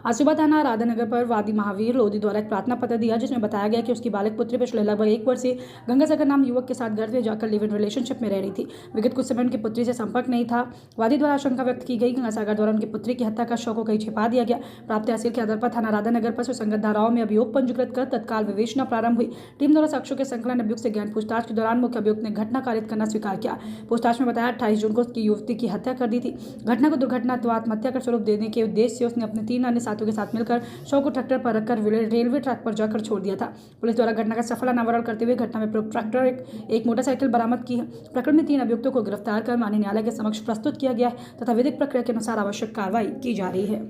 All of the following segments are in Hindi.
आज सुबह थाना राधानगर पर वादी महावीर लोधी द्वारा एक प्रार्थना पत्र दिया, जिसमें बताया गया कि उसकी बालिक पुत्री पिछले लगभग 1 वर्ष से गंगासागर नाम युवक के साथ घर में जाकर लिव इन रिलेशनशिप में रह रही थी। विगत कुछ समय उनकी पुत्री से संपर्क नहीं था। वादी द्वारा आशंका व्यक्त की गई गंगासागर द्वारा उनकी पुत्री की हत्या का शव को कहीं छिपा दिया गया। प्राप्त तहसील के आधार पर थाना राधानगर पर सुसंगत धाराओं में अभियोग पंजीकृत कर तत्काल विवेचना प्रारंभ हुई। टीम द्वारा साक्ष्यों के संकलन अभियुक्त से ज्ञान पूछताछ के दौरान मुख्य अभियुक्त ने घटना कारित करना स्वीकार किया। पूछताछ में बताया 28 जून को उसकी युवती की हत्या कर दी थी। घटना को दुर्घटना अथवा आत्महत्या का स्वरूप देने के उद्देश्य से उसने अपने 3 अन्य साथियों के साथ मिलकर शव को ट्रैक्टर पर रखकर रेलवे ट्रैक पर जाकर छोड़ दिया था। पुलिस द्वारा घटना का सफल अनावरण करते हुए घटना में प्रयुक्त ट्रैक्टर एक मोटरसाइकिल बरामद की है। प्रकरण में 3 अभियुक्तों को गिरफ्तार कर माननीय न्यायालय के समक्ष प्रस्तुत किया गया है तथा विधिक प्रक्रिया के अनुसार आवश्यक कार्रवाई की जा रही है।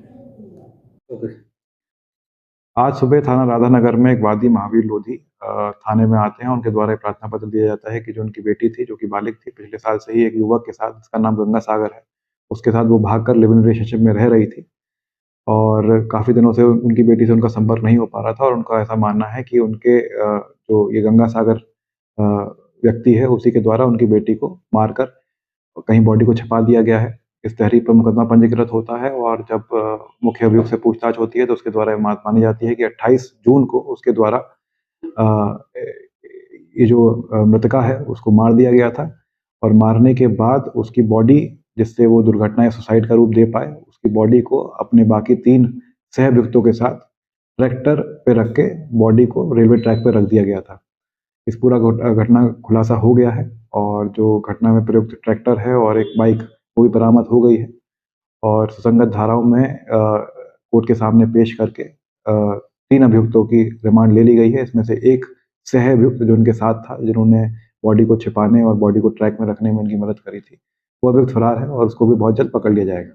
आज सुबह थाना राधानगर में एक वादी महावीर लोधी थाने में आते हैं। उनके द्वारा एक प्रार्थना पत्र दिया जाता है कि जो उनकी बेटी थी, जो कि बालिग थी, पिछले साल से ही एक युवक के साथ, जिसका नाम गंगासागर है, उसके साथ वो भागकर लिव इन रिलेशनशिप में रह रही थी और काफ़ी दिनों से उनकी बेटी से उनका संपर्क नहीं हो पा रहा था और उनका ऐसा मानना है कि उनके जो ये गंगासागर व्यक्ति है, उसी के द्वारा उनकी बेटी को मारकर कहीं बॉडी को छिपा दिया गया है। इस तहरीर पर मुकदमा पंजीकृत होता है और जब मुख्य अभियुक्त से पूछताछ होती है तो उसके द्वारा बात मानी जाती है कि 28 जून को उसके द्वारा ये जो मृतका है उसको मार दिया गया था और मारने के बाद उसकी बॉडी, जिससे वो दुर्घटना या सुसाइड का रूप दे पाए, उसकी बॉडी को अपने बाकी 3 सह अभियुक्तों के साथ ट्रैक्टर पे रख के बॉडी को रेलवे ट्रैक पे रख दिया गया था। इस पूरा घटना खुलासा हो गया है और जो घटना में प्रयुक्त ट्रैक्टर है और एक बाइक वो भी बरामद हो गई है और सुसंगत धाराओं में कोर्ट के सामने पेश करके 3 अभियुक्तों की रिमांड ले ली गई है। इसमें से एक सह अभियुक्त जो उनके साथ था, जिन्होंने बॉडी को छिपाने और बॉडी को ट्रैक में रखने में उनकी मदद करी थी, वो अभियुक्त फरार है और उसको भी बहुत जल्द पकड़ लिया जाएगा।